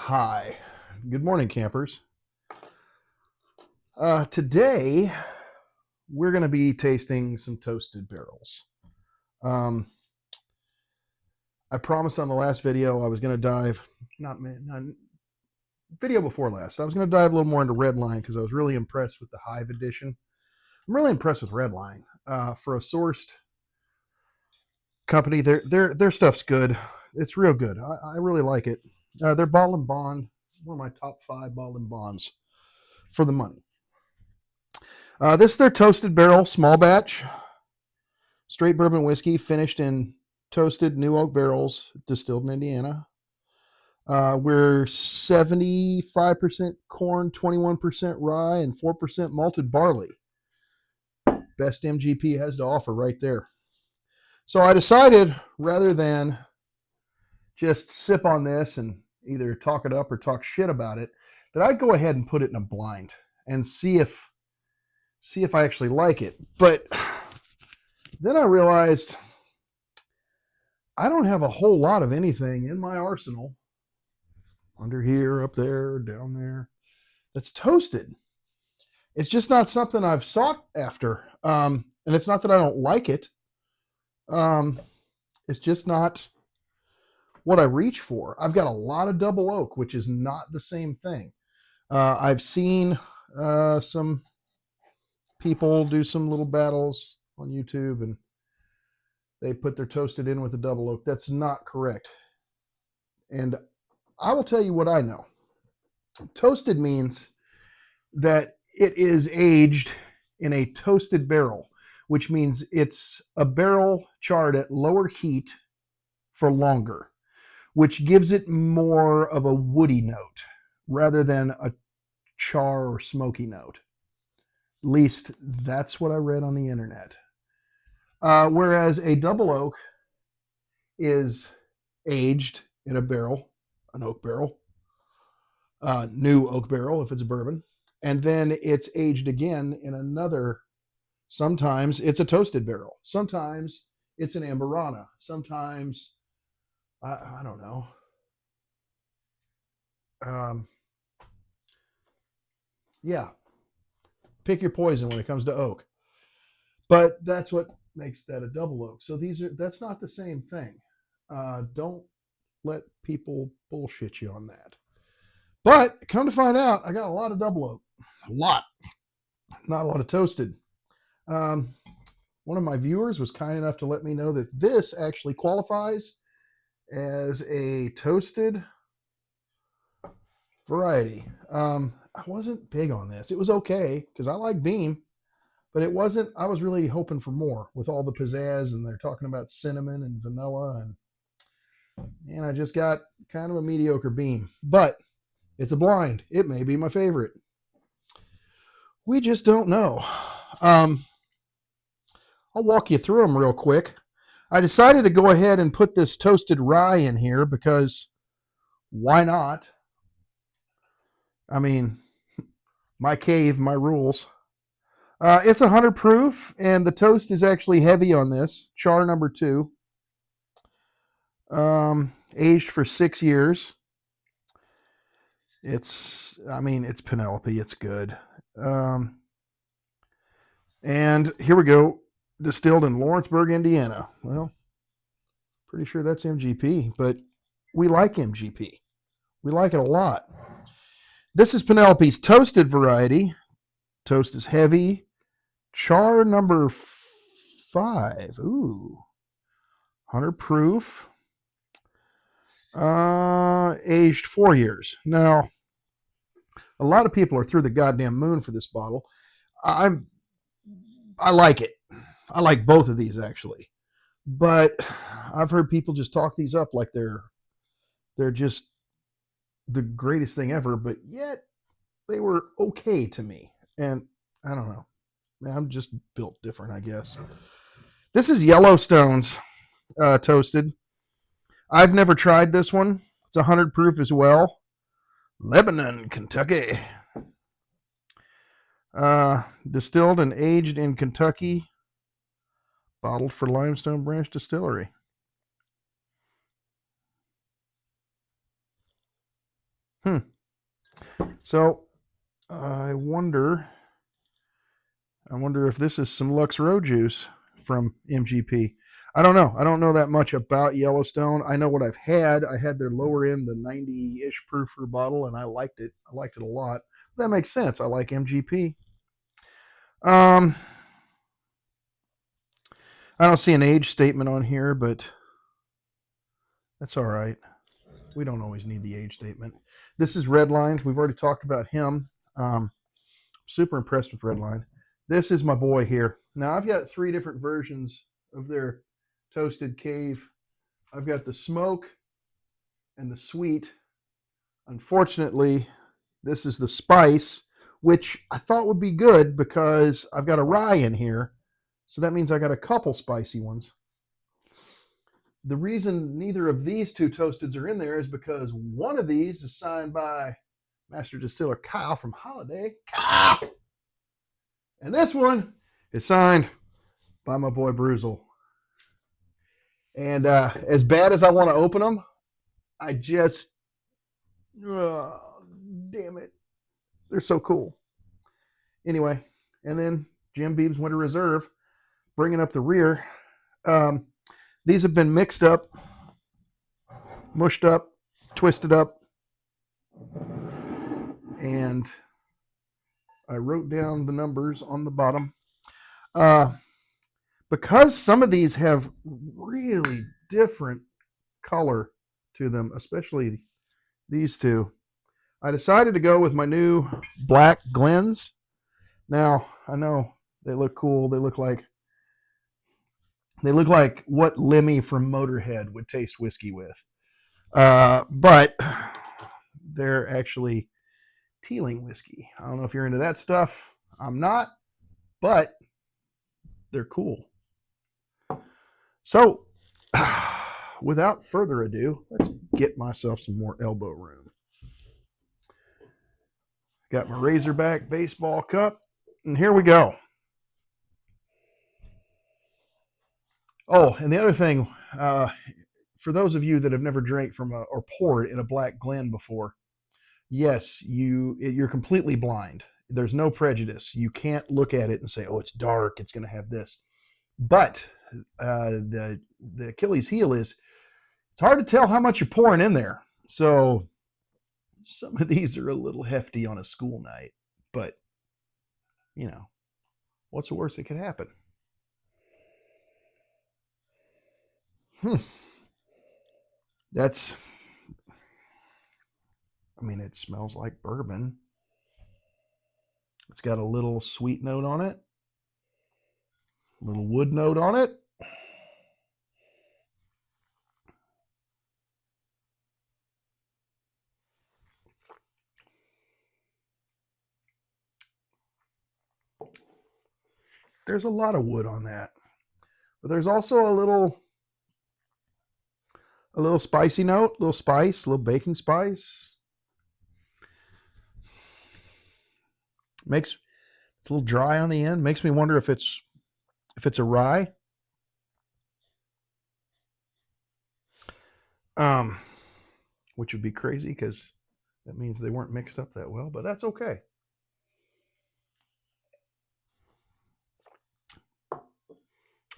Hi, good morning, campers. Today, we're going to be tasting some toasted barrels. Um, I promised on the last video I was going to dive, not video before last, I was going to dive a little more into Redline because I was really impressed with the Hive edition. I'm really impressed with Redline. For a sourced company, their stuff's good. It's real good. I really like it. Their Bottle and Bond, one of my top 5 Bottle and Bonds for the money. This is their toasted barrel small batch straight bourbon whiskey finished in toasted new oak barrels distilled in Indiana. We're 75% corn, 21% rye, and 4% malted barley. Best MGP has to offer right there. So I decided rather than just sip on this and either talk it up or talk shit about it, that I'd go ahead and put it in a blind and see if I actually like it. But then I realized I don't have a whole lot of anything in my arsenal, under here, up there, down there, that's toasted. It's just not something I've sought after. And it's not that I don't like it. It's just not what I reach for. I've got a lot of double oak, which is not the same thing. I've seen some people do some little battles on YouTube and they put their toasted in with the double oak. That's not correct. And I will tell you what I know. Toasted means that it is aged in a toasted barrel, which means it's a barrel charred at lower heat for longer, which gives it more of a woody note rather than a char or smoky note. At least that's what I read on the internet. Whereas a double oak is aged in a barrel, an oak barrel, new oak barrel if it's bourbon, and then it's aged again in another. Sometimes it's a toasted barrel. Sometimes it's an Amburana. Sometimes I don't know. Yeah, pick your poison when it comes to oak. But that's what makes that a double oak. So that's not the same thing. Don't let people bullshit you on that. But come to find out, I got a lot of double oak. A lot. Not a lot of toasted. One of my viewers was kind enough to let me know that this actually qualifies as a toasted variety. I wasn't big on this. It was okay because I like Beam, but it wasn't. I was really hoping for more with all the pizzazz, and they're talking about cinnamon and vanilla, and I just got kind of a mediocre Beam. But it's a blind. It may be my favorite. We just don't know. I'll walk you through them real quick. I decided to go ahead and put this toasted rye in here because why not? I mean, my cave, my rules. It's 100 proof, and the toast is actually heavy on this. Char number 2. Aged for 6 years. It's Penelope. It's good. And here we go. Distilled in Lawrenceburg, Indiana. Well, pretty sure that's MGP, but we like MGP. We like it a lot. This is Penelope's toasted variety. Toast is heavy. Char number 5. Ooh. 100 proof. Aged 4 years. Now, a lot of people are through the goddamn moon for this bottle. I like it. I like both of these actually. But I've heard people just talk these up like they're just the greatest thing ever, but yet they were okay to me. And I don't know. I'm just built different, I guess. This is Yellowstone's toasted. I've never tried this one. It's 100 proof as well. Lebanon, Kentucky. Distilled and aged in Kentucky. Bottled for Limestone Branch Distillery. So I wonder if this is some Lux Row juice from MGP. I don't know. I don't know that much about Yellowstone. I know what I've had. I had their lower end, the 90-ish proofer bottle, and I liked it. I liked it a lot. That makes sense. I like MGP. I don't see an age statement on here, but that's all right. We don't always need the age statement. This is Redlines. We've already talked about him. Super impressed with Redline. This is my boy here. Now, I've got 3 different versions of their Toasted Cave. I've got the smoke and the sweet. Unfortunately, this is the spice, which I thought would be good because I've got a rye in here. So that means I got a couple spicy ones. The reason neither of these 2 toasteds are in there is because one of these is signed by Master Distiller Kyle from Holiday. Kyle! And this one is signed by my boy Bruzel. And as bad as I want to open them, I just, damn it. They're so cool. Anyway, and then Jim Beeb's Winter Reserve, bringing up the rear. These have been mixed up, mushed up, twisted up, and I wrote down the numbers on the bottom. Because some of these have really different color to them, especially these 2, I decided to go with my new black Glens. Now, I know they look cool. They look like what Lemmy from Motorhead would taste whiskey with. But they're actually Teeling whiskey. I don't know if you're into that stuff. I'm not, but they're cool. So, without further ado, let's get myself some more elbow room. Got my Razorback baseball cup, and here we go. Oh, and the other thing, for those of you that have never drank from or poured in a black Glen before, yes, you're completely blind. There's no prejudice. You can't look at it and say, "Oh, it's dark. It's going to have this." But the Achilles heel is it's hard to tell how much you're pouring in there. So some of these are a little hefty on a school night, but what's the worst that could happen? That's, it smells like bourbon. It's got a little sweet note on it, a little wood note on it. There's a lot of wood on that, but there's also a little spicy note, a little spice, a little baking spice. It's a little dry on the end. Makes me wonder if it's a rye. Which would be crazy because that means they weren't mixed up that well, but that's okay.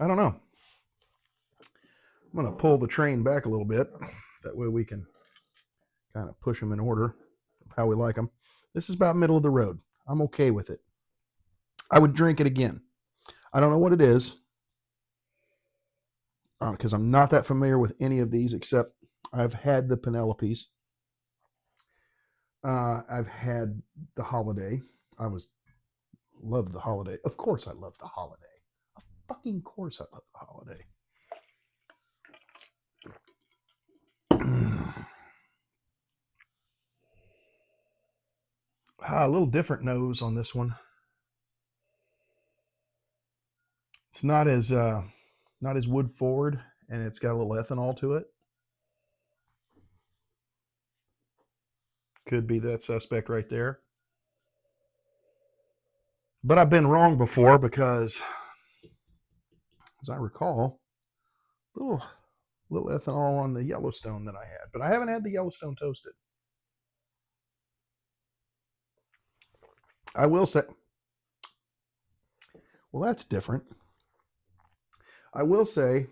I don't know. I'm going to pull the train back a little bit. That way we can kind of push them in order of how we like them. This is about middle of the road. I'm okay with it. I would drink it again. I don't know what it is because I'm not that familiar with any of these except I've had the Penelopes. I've had the Holiday. Loved the Holiday. Of course I love the Holiday. Of fucking course I love the Holiday. A little different nose on this one. It's not as wood forward, and it's got a little ethanol to it. Could be that suspect right there. But I've been wrong before because, as I recall, little ethanol on the Yellowstone that I had. But I haven't had the Yellowstone toasted. I will say, well, that's different. I will say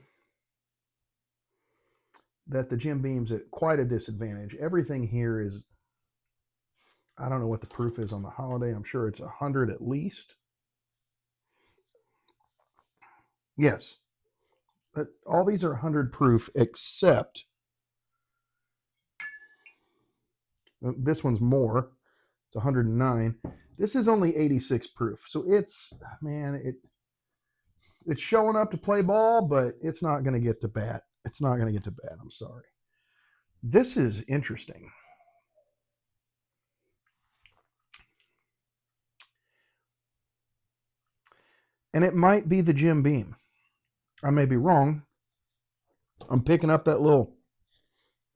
that the Jim Beam's at quite a disadvantage. Everything here is, I don't know what the proof is on the Holiday. I'm sure it's 100 at least. Yes. But all these are 100 proof except this one's more. It's 109. This is only 86 proof. So it's, man, it's showing up to play ball, but it's not going to get to bat. It's not going to get to bat. I'm sorry. This is interesting. And it might be the Jim Beam. I may be wrong. I'm picking up that little,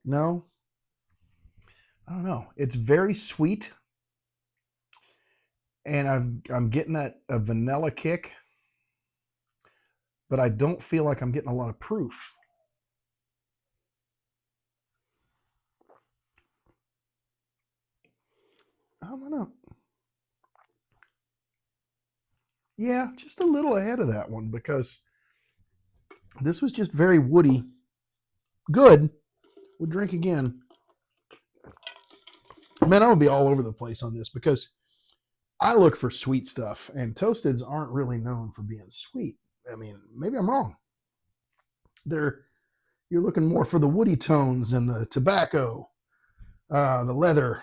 no, I don't know. It's very sweet. And I'm getting a vanilla kick, but I don't feel like I'm getting a lot of proof. I don't know. Yeah, just a little ahead of that one because this was just very woody. Good. Would drink again. Man, I would be all over the place on this because I look for sweet stuff, and Toasteds aren't really known for being sweet. I mean, maybe I'm wrong. You're looking more for the woody tones and the tobacco, the leather,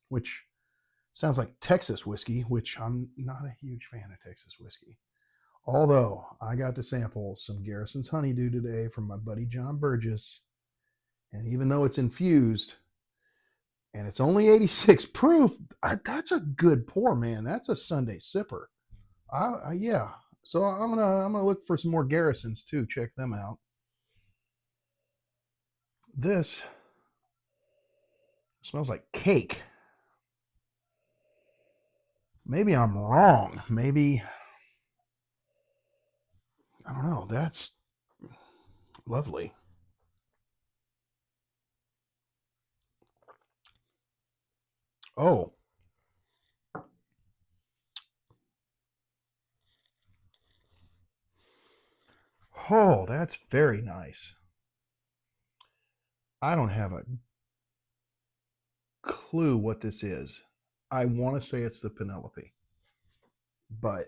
which sounds like Texas whiskey, which I'm not a huge fan of Texas whiskey. Although I got to sample some Garrison's Honeydew today from my buddy John Burgess, and even though it's infused and it's only 86 proof, that's a good pour, man. That's a Sunday sipper. Yeah. So I'm gonna look for some more Garrisons too. Check them out. This smells like cake. Maybe I'm wrong. Maybe, I don't know. That's lovely. Oh. Oh, that's very nice. I don't have a clue what this is. I want to say it's the Penelope, but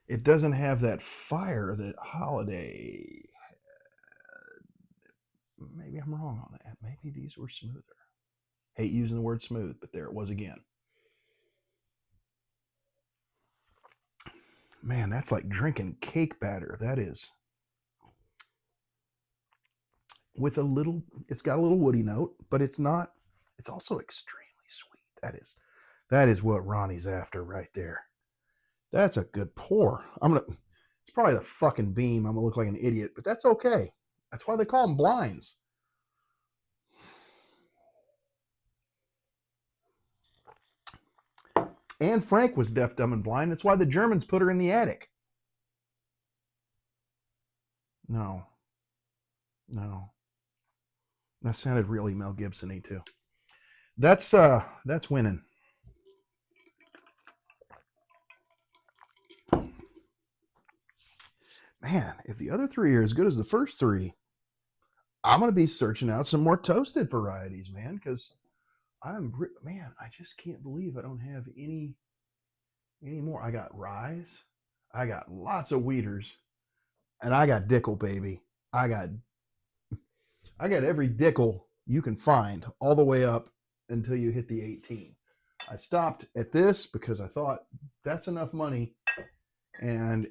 it doesn't have that fire that Holiday. Maybe I'm wrong on that. Maybe these were smoother. Hate using the word smooth, but there it was again. Man, that's like drinking cake batter. That is. With a little, it's got a little woody note, but it's not, it's also extremely sweet. That is what Ronnie's after right there. That's a good pour. It's probably the fucking Beam. I'm gonna look like an idiot, but that's okay. That's why they call them blinds. Anne Frank was deaf, dumb, and blind. That's why the Germans put her in the attic. No. No. That sounded really Mel Gibson-y too. That's winning. Man, if the other three are as good as the first three, I'm gonna be searching out some more toasted varieties, man, because I just can't believe I don't have any more. I got Ryes, I got lots of Weeders, and I got Dickel, baby. I got every Dickel you can find all the way up until you hit the 18. I stopped at this because I thought that's enough money, and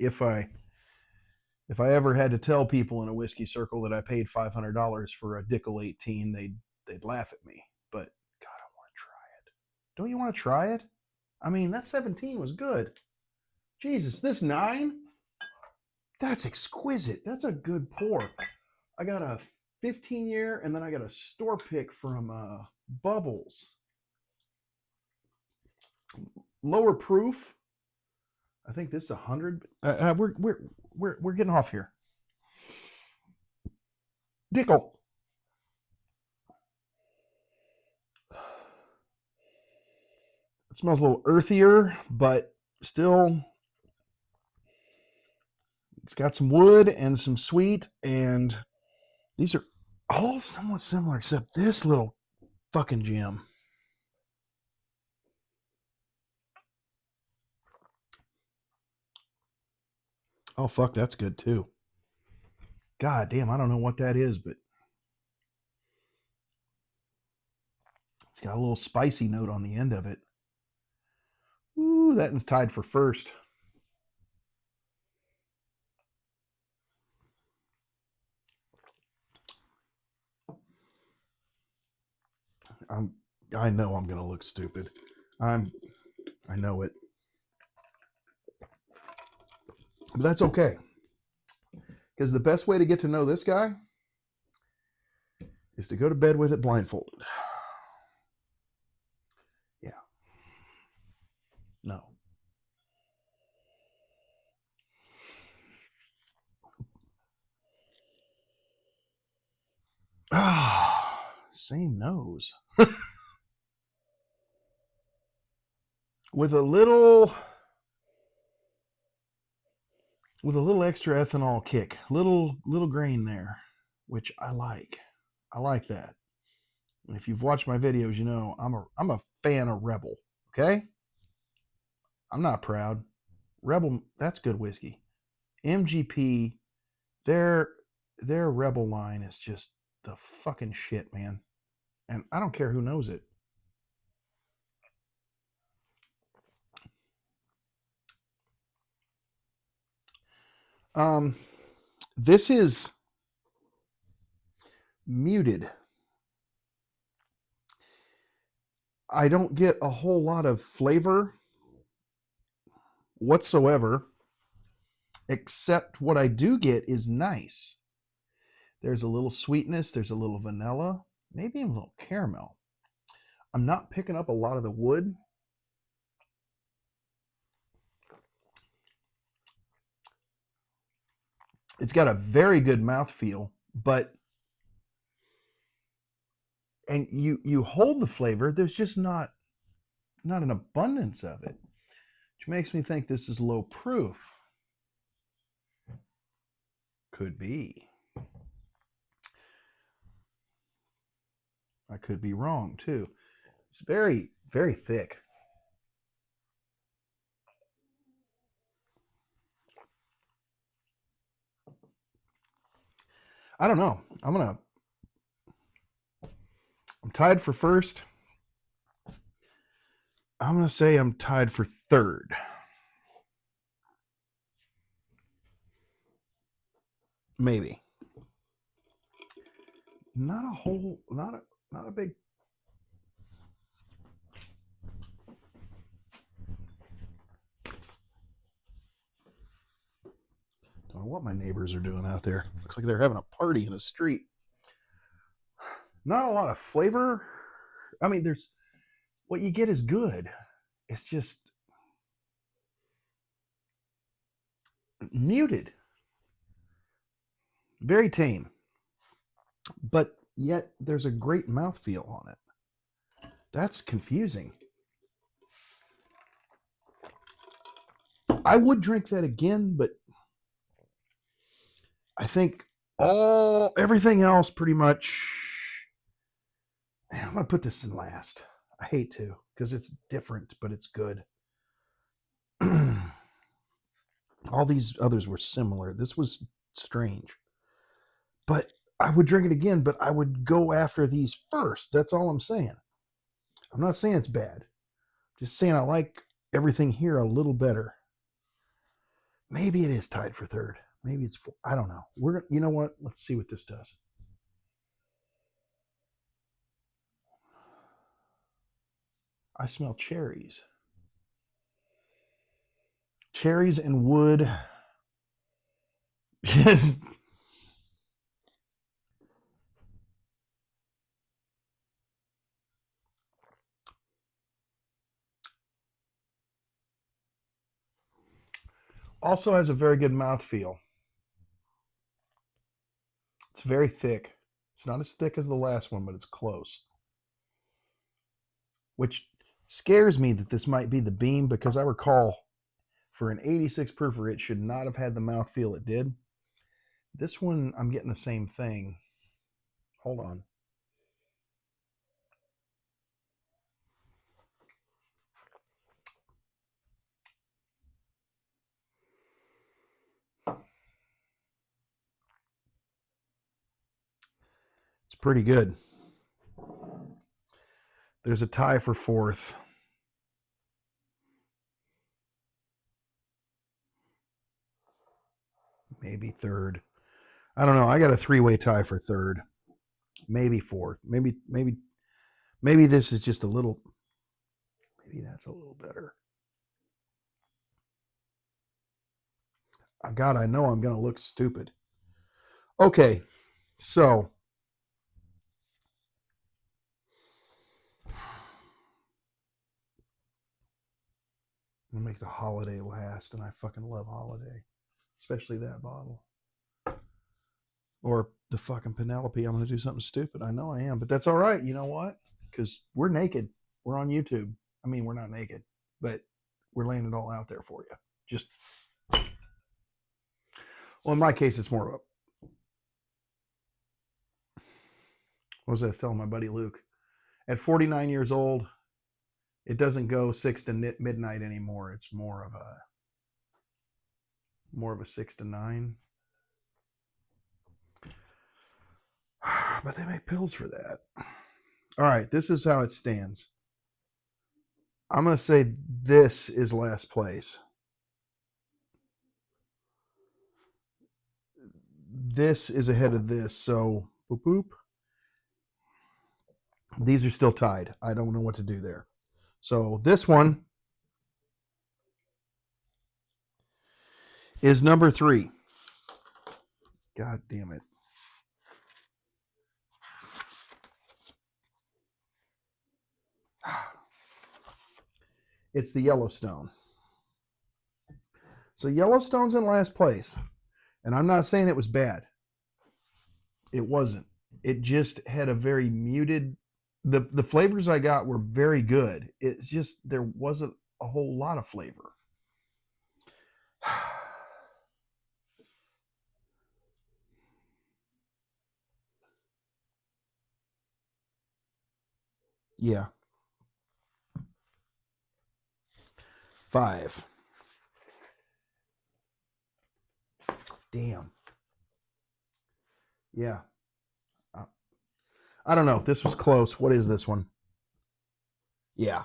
if I ever had to tell people in a whiskey circle that I paid $500 for a Dickel 18, they'd laugh at me. But God, I want to try it. Don't you want to try it? I mean, that 17 was good. Jesus, this 9, that's exquisite. That's a good pour. I got a 15-year, and then I got a store pick from Bubbles. Lower proof. I think this is 100. We're getting off here. Dickel. smells a little earthier, but still, it's got some wood and some sweet, and these are all somewhat similar except this little fucking gem. Oh, fuck, that's good too. God damn, I don't know what that is, but it's got a little spicy note on the end of it. Ooh, that one's tied for first. I know I'm gonna look stupid. I know it. But that's okay. Because the best way to get to know this guy is to go to bed with it blindfolded. Yeah. No. Ah, same nose. with a little extra ethanol kick. Little grain there, which I like. I like that. And if you've watched my videos, you know I'm a fan of Rebel. Okay? I'm not proud. Rebel, that's good whiskey. MGP, their Rebel line is just the fucking shit, man. And I don't care who knows it. This is muted. I don't get a whole lot of flavor whatsoever, except what I do get is nice. There's a little sweetness, there's a little vanilla, maybe a little caramel. I'm not picking up a lot of the wood. It's got a very good mouthfeel, but and you hold the flavor, there's just not an abundance of it, which makes me think this is low proof. Could be. I could be wrong too. It's very, very thick. I don't know. I'm tied for first. I'm gonna say I'm tied for third. Maybe. Not a big. Don't know what my neighbors are doing out there. Looks like they're having a party in the street. Not a lot of flavor. I mean, there's what you get is good. It's just muted. Very tame. But yet there's a great mouthfeel on it. That's confusing. I would drink that again, but I think everything else pretty much. I'm gonna put this in last. I hate to because it's different, but it's good. All these others were similar. This was strange, but I would drink it again. But I would go after these first. That's all I'm saying. I'm not saying it's bad. Just saying I like everything here a little better. Maybe it is tied for third. Maybe it's four. I don't know. You know what? Let's see what this does. I smell cherries. Cherries and wood. Also has a very good mouthfeel. It's very thick. It's not as thick as the last one, but it's close. Which Scares me that this might be the beam because I recall for an 86 proofer, it should not have had the mouthfeel it did. This one, I'm getting the same thing. Hold on. It's pretty good. There's a tie for fourth. Maybe third. I don't know. I got a three-way tie for third. Maybe fourth. Maybe this is just a little. Maybe that's a little better. God, I know I'm going to look stupid. Okay, so I'm going to make the Holiday last, and I fucking love Holiday, especially that bottle. Or the fucking Penelope. I'm going to do something stupid. I know I am, but that's all right. You know what? Because we're naked. We're on YouTube. I mean, we're not naked, but we're laying it all out there for you. Just, well, in my case, it's more of a, what was I telling my buddy Luke? At 49 years old, it doesn't go 6 to midnight anymore. It's more of a 6 to 9. But they make pills for that. All right, this is how it stands. I'm going to say this is last place. This is ahead of this, so boop boop. These are still tied. I don't know what to do there. So this one is number 3. God damn it. It's the Yellowstone. So Yellowstone's in last place. And I'm not saying it was bad. It wasn't. It just had a very muted, the flavors I got were very good. It's just there wasn't a whole lot of flavor. Yeah. 5. Damn. Yeah. I don't know. This was close. What is this one? Yeah.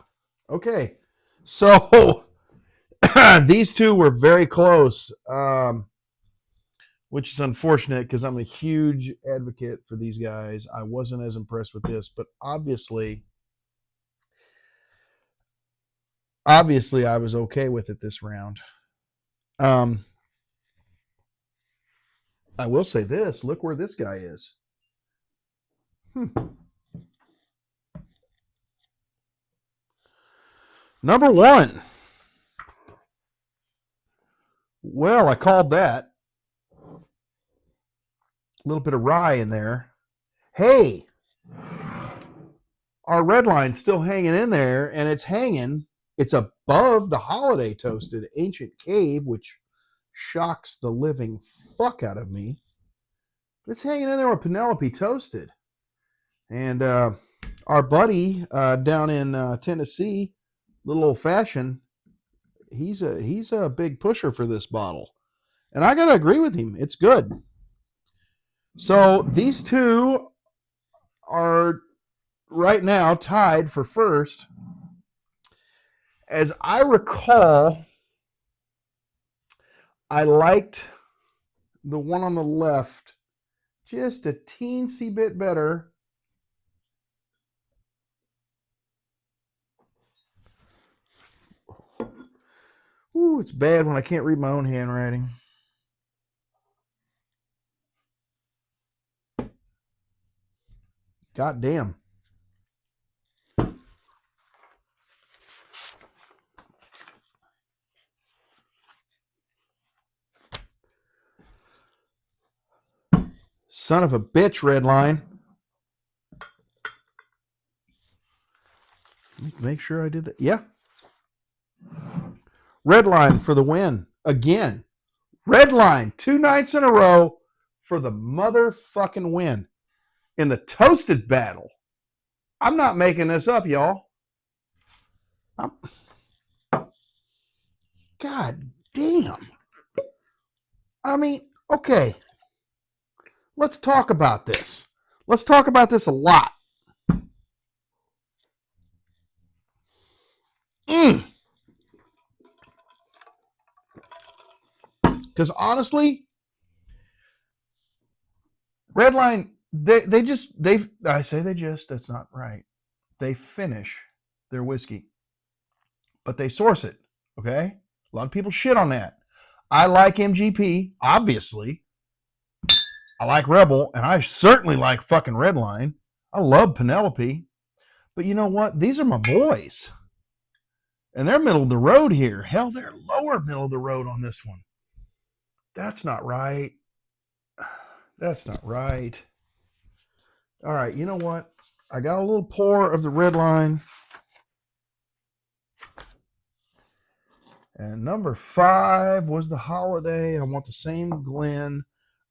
Okay. So these two were very close, which is unfortunate because I'm a huge advocate for these guys. I wasn't as impressed with this, but obviously I was okay with it this round. I will say this. Look where this guy is. Number 1. Well, I called that. A little bit of rye in there. Hey, our red line's still hanging in there, and it's hanging. It's above the Holiday Toasted Ancient Cave, which shocks the living fuck out of me. It's hanging in there with Penelope Toasted. And our buddy down in Tennessee, Little Old Fashioned, he's a big pusher for this bottle. And I got to agree with him. It's good. So these two are right now tied for first. As I recall, I liked the one on the left just a teensy bit better. Ooh, it's bad when I can't read my own handwriting. God damn. Son of a bitch, red line. Make make sure I did that. Yeah. Redline for the win. Again. Redline 2 nights in a row for the motherfucking win. In the toasted battle. I'm not making this up, y'all. God damn. I mean, okay. Let's talk about this. Let's talk about this a lot. Because honestly, Redline, that's not right. They finish their whiskey, but they source it. Okay? A lot of people shit on that. I like MGP, obviously. I like Rebel, and I certainly like fucking Redline. I love Penelope. But you know what? These are my boys. And they're middle of the road here. Hell, they're lower middle of the road on this one. That's not right. That's not right. All right, you know what? I got a little pour of the Redline. And number 5 was the Holiday. I want the same Glen.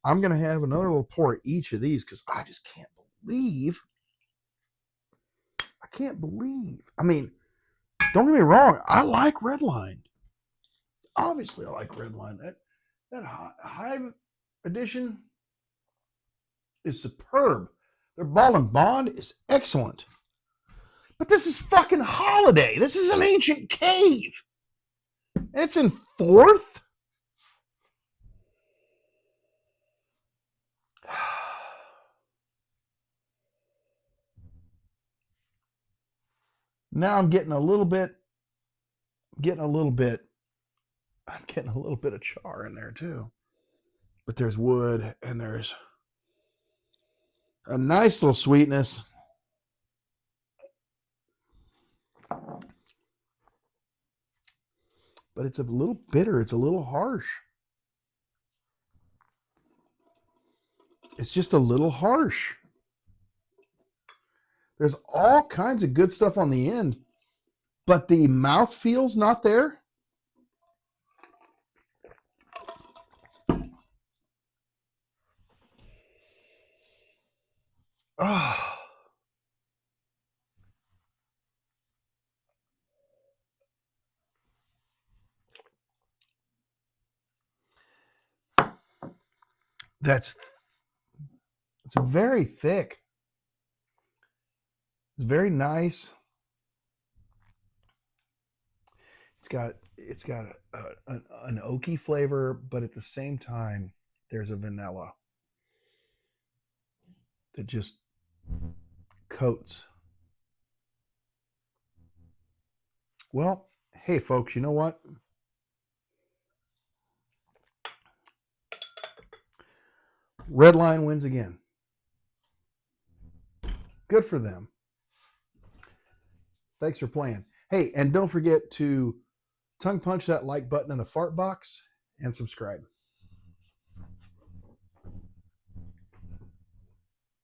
I'm going to have another little pour of each of these because I just can't believe. I mean, don't get me wrong. I like Redline. Obviously, I like Redline. That Hive edition is superb. Their Ball and Bond is excellent. But this is fucking Holiday. This is an ancient cave. And it's in 4th? Now I'm getting a little bit of char in there too. But there's wood and there's a nice little sweetness. But it's a little bitter. It's a little harsh. It's just a little harsh. There's all kinds of good stuff on the end, but the mouthfeel's not there. Oh. It's very thick. It's very nice. It's got an oaky flavor, but at the same time, there's a vanilla that just coats. Well, hey folks, you know what? Redline wins again. Good for them. Thanks for playing. Hey, and don't forget to tongue punch that like button in the fart box and subscribe.